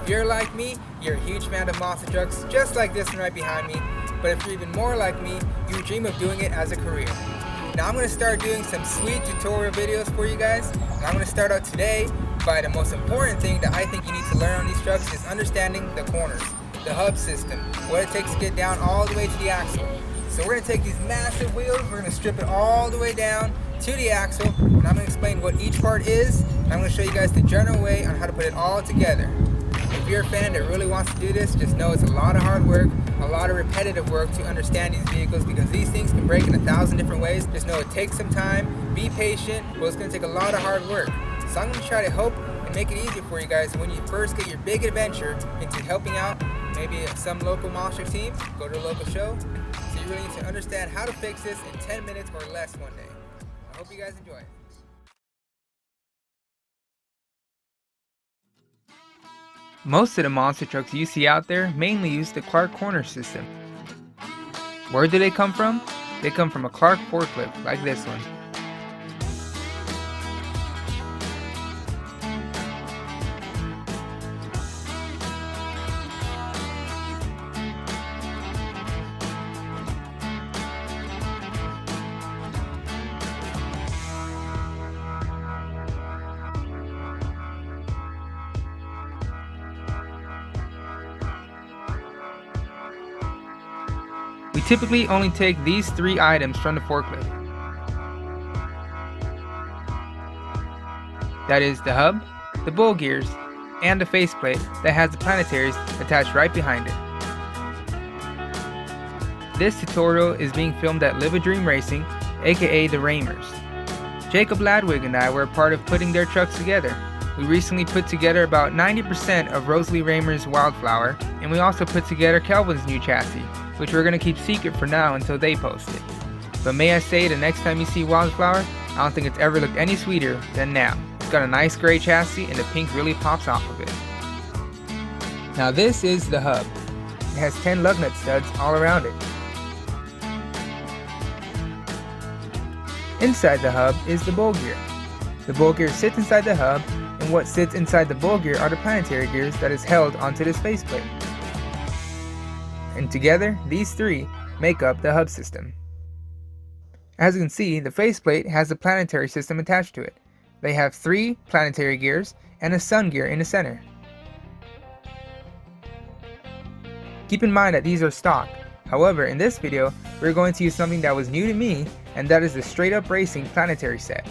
If you're like me, you're a huge fan of monster trucks, just like this one right behind me. But if you're even more like me, you dream of doing it as a career. Now I'm going to start doing some sweet tutorial videos for you guys. And I'm going to start out today by the most important thing that I think you need to learn on these trucks is understanding the corners, the hub system, what it takes to get down all the way to the axle. So we're going to take these massive wheels, we're going to strip it all the way down to the axle, and I'm going to explain what each part is, and I'm going to show you guys the general way on how to put it all together. If you're a fan that really wants to do this, just know it's a lot of hard work, a lot of repetitive work to understand these vehicles because these things can break in 1,000 different ways. Just know it takes some time, be patient, but it's going to take a lot of hard work. So I'm going to try to help and make it easier for you guys when you first get your big adventure into helping out maybe some local monster team, go to a local show. So you really need to understand how to fix this in 10 minutes or less one day. I hope you guys enjoy it. Most of the monster trucks you see out there mainly use the Clark corner system. Where do they come from? They come from a Clark forklift like this one. We typically only take these 3 items from the forklift. That is the hub, the bowl gears, and the faceplate that has the planetaries attached right behind it. This tutorial is being filmed at Live a Dream Racing, aka the Ramers. Jacob Ladwig and I were a part of putting their trucks together. We recently put together about 90% of Rosalie Raymer's Wildflower, and we also put together Kelvin's new chassis, which we're going to keep secret for now until they post it. But may I say, the next time you see Wildflower, I don't think it's ever looked any sweeter than now. It's got a nice gray chassis and the pink really pops off of it. Now this is the hub. It has 10 lug nut studs all around it. Inside the hub is the bowl gear. The bowl gear sits inside the hub, and what sits inside the bowl gear are the planetary gears that is held onto this faceplate. And together, these 3 make up the hub system. As you can see, the faceplate has a planetary system attached to it. They have 3 planetary gears and a sun gear in the center. Keep in mind that these are stock. However, in this video, we're going to use something that was new to me, and that is the Straight Up Racing planetary set.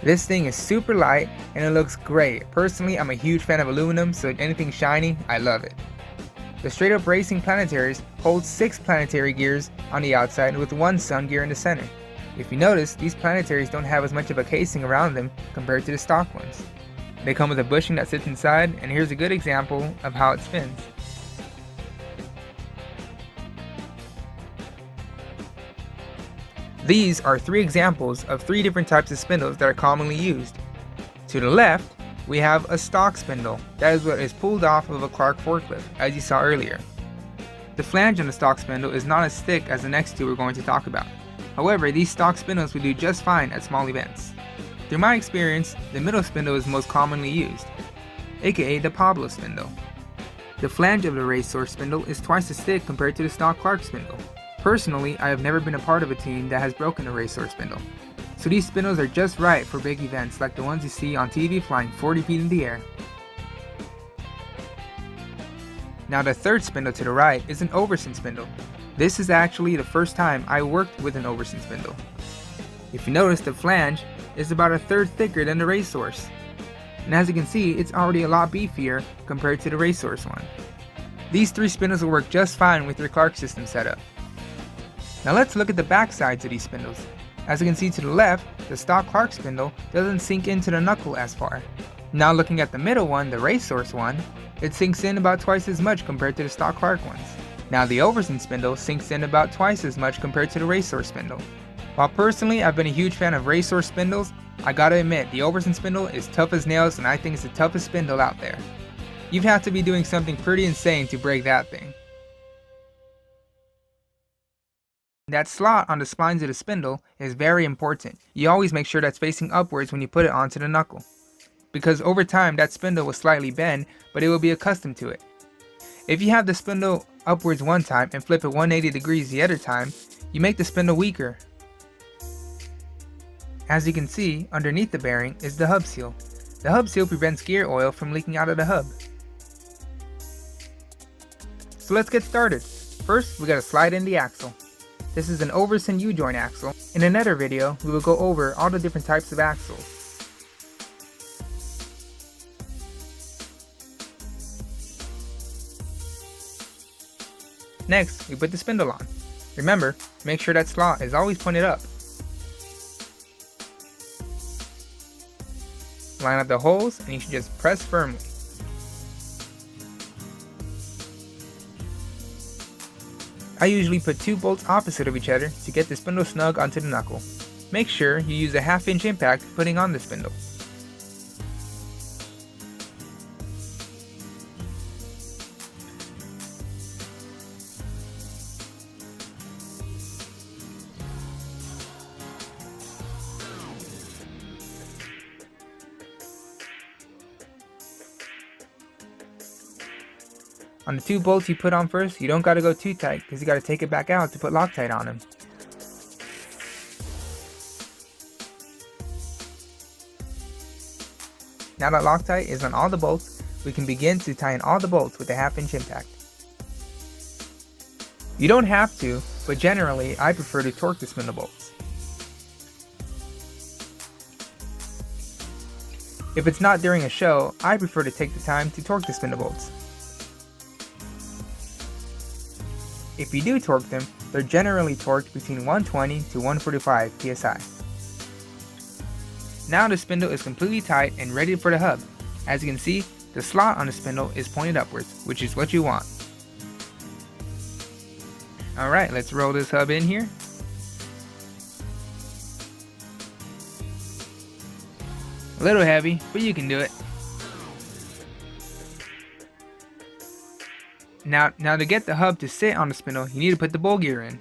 This thing is super light and it looks great. Personally, I'm a huge fan of aluminum, so anything shiny, I love it. The Straight Up Racing planetaries hold 6 planetary gears on the outside with 1 sun gear in the center. If you notice, these planetaries don't have as much of a casing around them compared to the stock ones. They come with a bushing that sits inside, and here's a good example of how it spins. These are 3 examples of 3 different types of spindles that are commonly used. To the left, we have a stock spindle. That is what is pulled off of a Clark forklift, as you saw earlier. The flange on the stock spindle is not as thick as the next 2 we're going to talk about. However, these stock spindles will do just fine at small events. Through my experience, the middle spindle is most commonly used, aka the Pablo spindle. The flange of the racehorse spindle is twice as thick compared to the stock Clark spindle. Personally, I have never been a part of a team that has broken a racehorse spindle. So these spindles are just right for big events like the ones you see on TV flying 40 feet in the air. Now the third spindle to the right is an Overson spindle. This is actually the first time I worked with an Overson spindle. If you notice, the flange is about 1/3 thicker than the racehorse. And as you can see, it's already a lot beefier compared to the racehorse one. These 3 spindles will work just fine with your Clark system setup. Now let's look at the back sides of these spindles. As you can see to the left, the stock Clark spindle doesn't sink into the knuckle as far. Now looking at the middle one, the racehorse one, it sinks in about twice as much compared to the stock Clark ones. Now the Overson spindle sinks in about twice as much compared to the racehorse spindle. While personally I've been a huge fan of racehorse spindles, I gotta admit the Overson spindle is tough as nails, and I think it's the toughest spindle out there. You'd have to be doing something pretty insane to break that thing. That slot on the spines of the spindle is very important. You always make sure that's facing upwards when you put it onto the knuckle. because over time that spindle will slightly bend, but it will be accustomed to it. If you have the spindle upwards one time and flip it 180 degrees the other time, you make the spindle weaker. As you can see, underneath the bearing is the hub seal. The hub seal prevents gear oil from leaking out of the hub. So let's get started. First, we gotta slide in the axle. This is an Overson U-joint axle. In another video, we will go over all the different types of axles. Next, we put the spindle on. Remember, make sure that slot is always pointed up. Line up the holes and you should just press firmly. I usually put 2 bolts opposite of each other to get the spindle snug onto the knuckle. Make sure you use a 1/2 inch impact putting on the spindle. On the 2 bolts you put on first, you don't gotta go too tight because you gotta take it back out to put Loctite on them. Now that Loctite is on all the bolts, we can begin to tighten all the bolts with a 1/2 inch impact. You don't have to, but generally I prefer to torque the spindle bolts. If it's not during a show, I prefer to take the time to torque the spindle bolts. If you do torque them, they're generally torqued between 120 to 145 psi. Now the spindle is completely tight and ready for the hub. As you can see, the slot on the spindle is pointed upwards, which is what you want. Alright, let's roll this hub in here. A little heavy, but you can do it. Now to get the hub to sit on the spindle, you need to put the bowl gear in.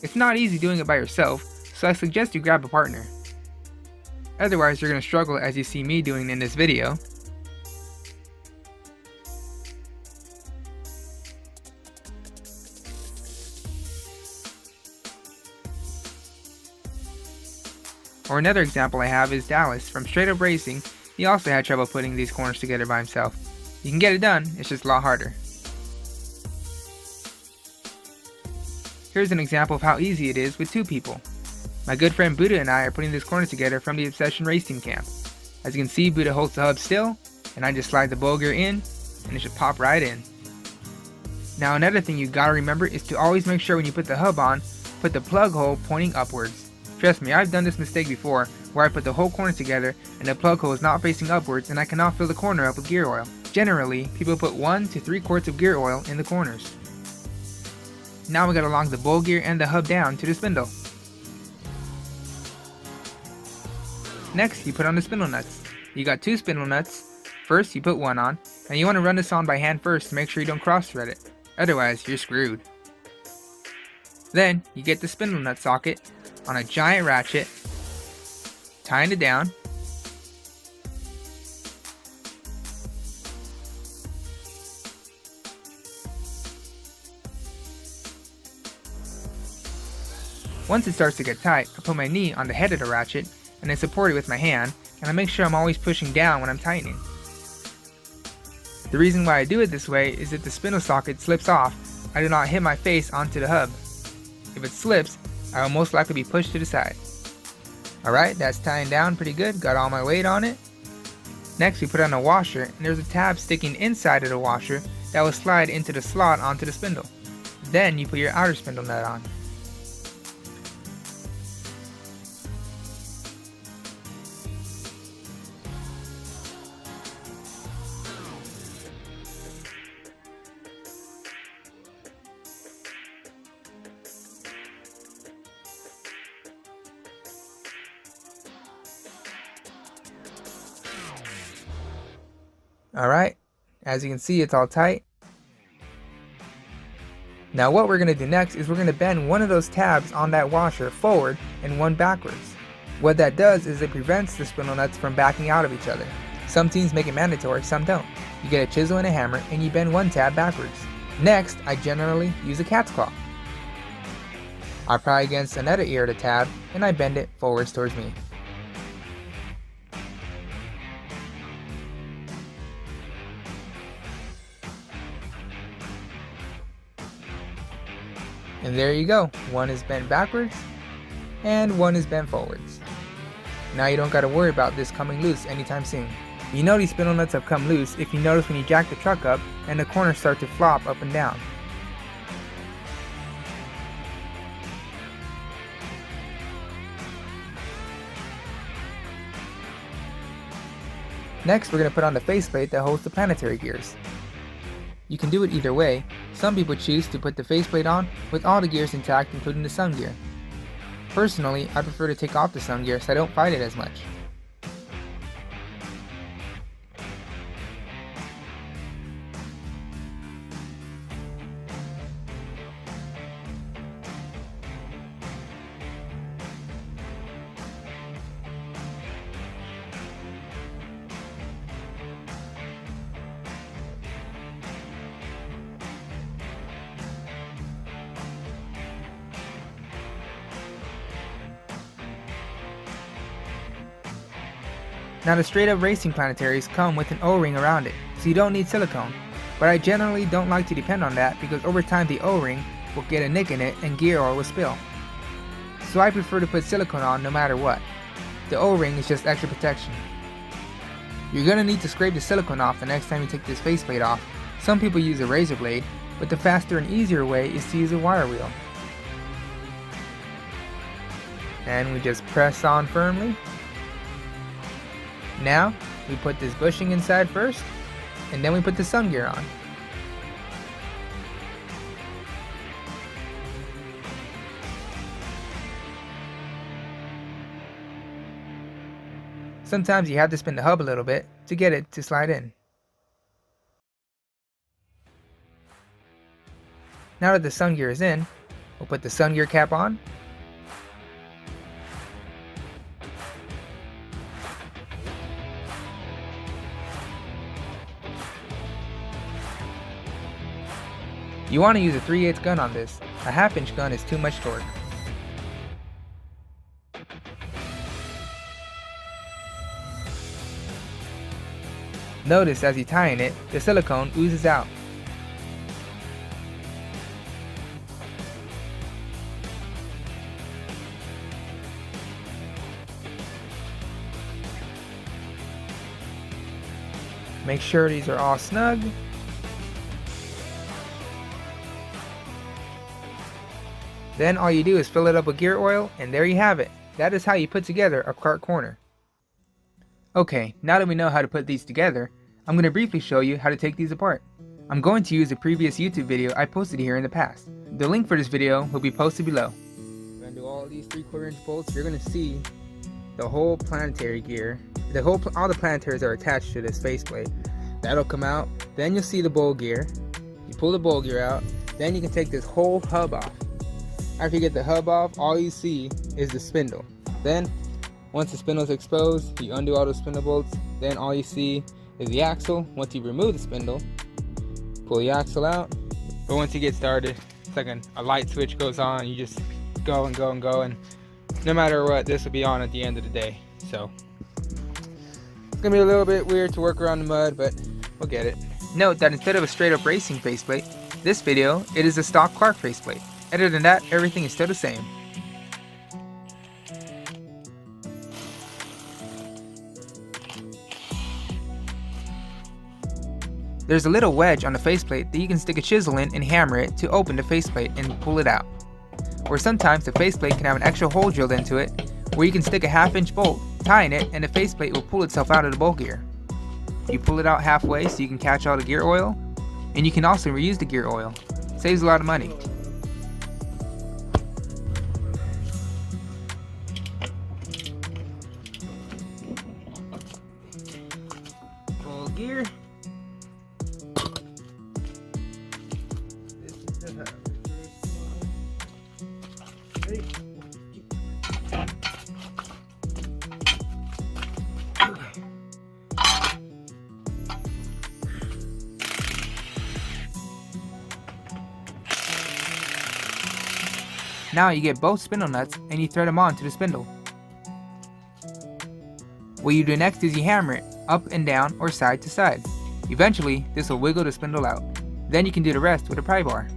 It's not easy doing it by yourself, so I suggest you grab a partner. Otherwise you're going to struggle as you see me doing in this video. Or another example I have is Dallas from Straight Up Racing. He also had trouble putting these corners together by himself. You can get it done, it's just a lot harder. Here's an example of how easy it is with 2 people. My good friend Buddha and I are putting this corner together from the Obsession Racing camp. As you can see, Buddha holds the hub still, and I just slide the bowl gear in, and it should pop right in. Now another thing you gotta remember is to always make sure when you put the hub on, put the plug hole pointing upwards. Trust me, I've done this mistake before, where I put the whole corner together and the plug hole is not facing upwards and I cannot fill the corner up with gear oil. Generally, people put 1 to 3 quarts of gear oil in the corners. Now we gotta lock the bowl gear and the hub down to the spindle. Next, you put on the spindle nuts. You got 2 spindle nuts. First, you put 1 on, and you want to run this on by hand first to make sure you don't cross thread it. Otherwise, you're screwed. Then, you get the spindle nut socket on a giant ratchet, tying it down. Once it starts to get tight, I put my knee on the head of the ratchet and I support it with my hand, and I make sure I'm always pushing down when I'm tightening. The reason why I do it this way is if the spindle socket slips off, I do not hit my face onto the hub. If it slips, I will most likely be pushed to the side. Alright, that's tying down pretty good, got all my weight on it. Next we put on a washer, and there's a tab sticking inside of the washer that will slide into the slot onto the spindle. Then you put your outer spindle nut on. Alright, as you can see, it's all tight. Now what we're going to do next is we're going to bend one of those tabs on that washer forward and one backwards. What that does is it prevents the spindle nuts from backing out of each other. Some teams make it mandatory, some don't. You get a chisel and a hammer and you bend one tab backwards. Next, I generally use a cat's claw. I pry against another ear of the tab and I bend it forwards towards me. And there you go, one is bent backwards and one is bent forwards. Now you don't gotta worry about this coming loose anytime soon. You know these spindle nuts have come loose if you notice when you jack the truck up and the corners start to flop up and down. Next, we're going to put on the faceplate that holds the planetary gears. You can do it either way. Some people choose to put the faceplate on with all the gears intact, including the sun gear. Personally, I prefer to take off the sun gear so I don't fight it as much. Now the straight up racing planetaries come with an O-ring around it, so you don't need silicone, but I generally don't like to depend on that because over time the O-ring will get a nick in it and gear oil will spill. So I prefer to put silicone on no matter what. The O-ring is just extra protection. You're going to need to scrape the silicone off the next time you take this faceplate off. Some people use a razor blade, but the faster and easier way is to use a wire wheel. And we just press on firmly. Now, we put this bushing inside first, and then we put the sun gear on. Sometimes you have to spin the hub a little bit to get it to slide in. Now that the sun gear is in, we'll put the sun gear cap on. You want to use a 3/8 gun on this. A 1/2 inch gun is too much torque. Notice as you tighten it, the silicone oozes out. Make sure these are all snug. Then all you do is fill it up with gear oil, and there you have it. That is how you put together a kart corner. Okay, now that we know how to put these together, I'm going to briefly show you how to take these apart. I'm going to use a previous YouTube video I posted here in the past. The link for this video will be posted below. We're going to do all these 3/4 inch bolts. You're going to see the whole planetary gear. All the planetaries are attached to this faceplate. That'll come out. Then you'll see the bowl gear. You pull the bowl gear out. Then you can take this whole hub off. After you get the hub off, all you see is the spindle. Then, once the spindle is exposed, you undo all the spindle bolts. Then all you see is the axle. Once you remove the spindle, pull the axle out. But once you get started, it's like a light switch goes on. You just go and go and go, and no matter what, this will be on at the end of the day. So it's gonna be a little bit weird to work around the mud, but we'll get it. Note that instead of a straight up racing faceplate, this video, it is a stock Clark faceplate. Other than that, everything is still the same. There's a little wedge on the faceplate that you can stick a chisel in and hammer it to open the faceplate and pull it out. Or sometimes the faceplate can have an extra hole drilled into it where you can stick a 1/2 inch bolt, tying it, and the faceplate will pull itself out of the bowl gear. You pull it out halfway so you can catch all the gear oil, and you can also reuse the gear oil. Saves a lot of money. Full gear. This is the hub. Ready? Now you get both spindle nuts and you thread them onto the spindle. What you do next is you hammer it up and down or side to side. Eventually, this will wiggle the spindle out. Then you can do the rest with a pry bar.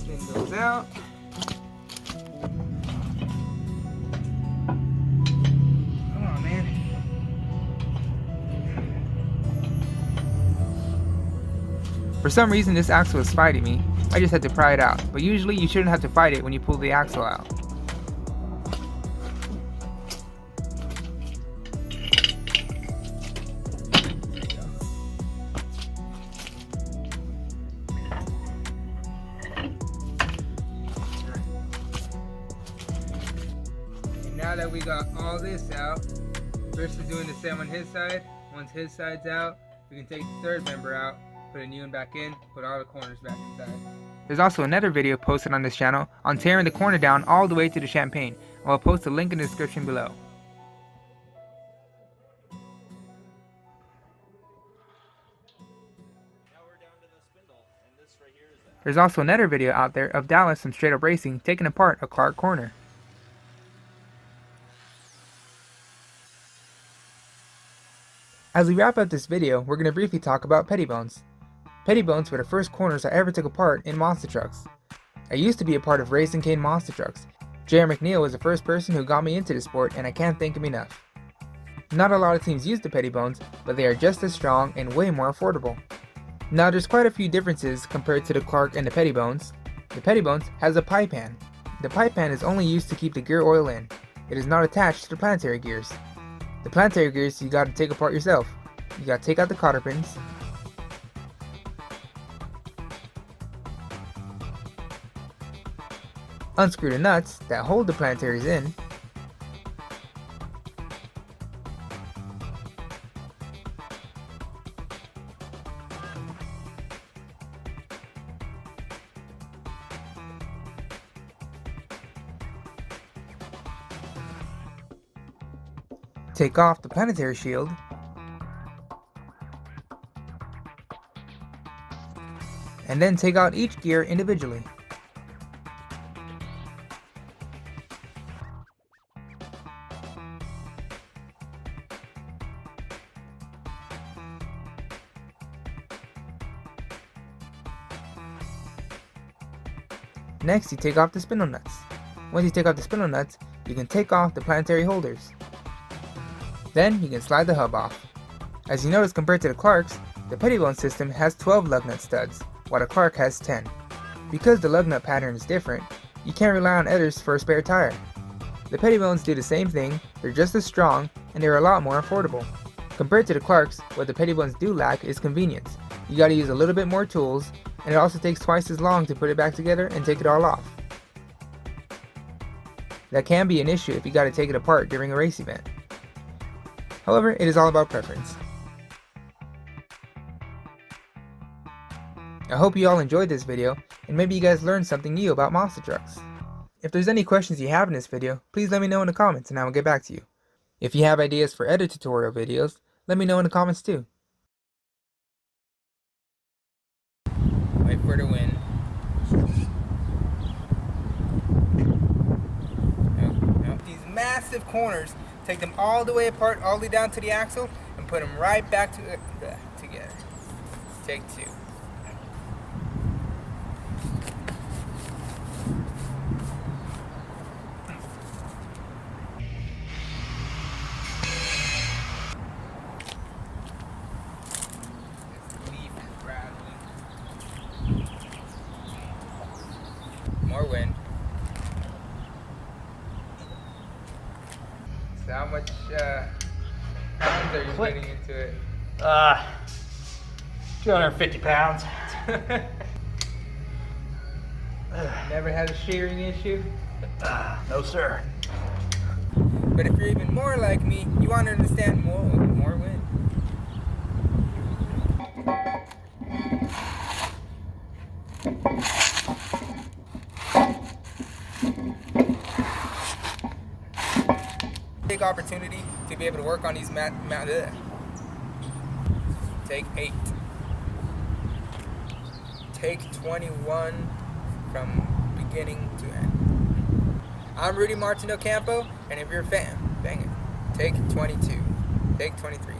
Spin goes out. For some reason this axle is fighting me. I just had to pry it out, but usually you shouldn't have to fight it when you pull the axle out. And now that we got all this out, Chris is doing the same on his side. Once his side's out, we can take the third member out, put a new one back in, put all the corners back inside. There's also another video posted on this channel on tearing the corner down all the way to the champagne. I'll post a link in the description below. There's also another video out there of Dallas from Straight Up Racing taking apart a Clark corner. As we wrap up this video, we're going to briefly talk about pettibones. Pettibones were the first corners I ever took apart in monster trucks. I used to be a part of Raising Cane Monster Trucks. J.R. McNeil was the first person who got me into the sport, and I can't thank him enough. Not a lot of teams use the pettibones, but they are just as strong and way more affordable. Now there's quite a few differences compared to the Clark and the pettibones. The pettibones has a pie pan. The pie pan is only used to keep the gear oil in. It is not attached to the planetary gears. The planetary gears you gotta take apart yourself. You gotta take out the cotter pins, unscrew the nuts that hold the planetaries in, take off the planetary shield, and then take out each gear individually. Next, you take off the spindle nuts. Once you take off the spindle nuts, you can take off the planetary holders. Then you can slide the hub off. As you notice, compared to the Clarks, the pettibone system has 12 lug nut studs, while the Clark has 10. Because the lug nut pattern is different, you can't rely on others for a spare tire. The pettibones do the same thing, they're just as strong, and they're a lot more affordable. Compared to the Clarks, what the pettibones do lack is convenience. You gotta use a little bit more tools, and it also takes twice as long to put it back together and take it all off. That can be an issue if you gotta take it apart during a race event. However, it is all about preference. I hope you all enjoyed this video, and maybe you guys learned something new about monster trucks. If there's any questions you have in this video, please let me know in the comments and I will get back to you. If you have ideas for other tutorial videos, let me know in the comments too. Wait for the wind. These massive corners, take them all the way apart, all the way down to the axle, and put them right back together. Take two. More wind. So how much pounds are you putting into it? 250 pounds. Never had a shearing issue? No, sir. But if you're even more like me, you want to understand more wind. Big opportunity to be able to work on these Take 8. Take 21 from beginning to end. I'm Rudy Martin Ocampo, and if you're a fan, bang it. Take 22. Take 23.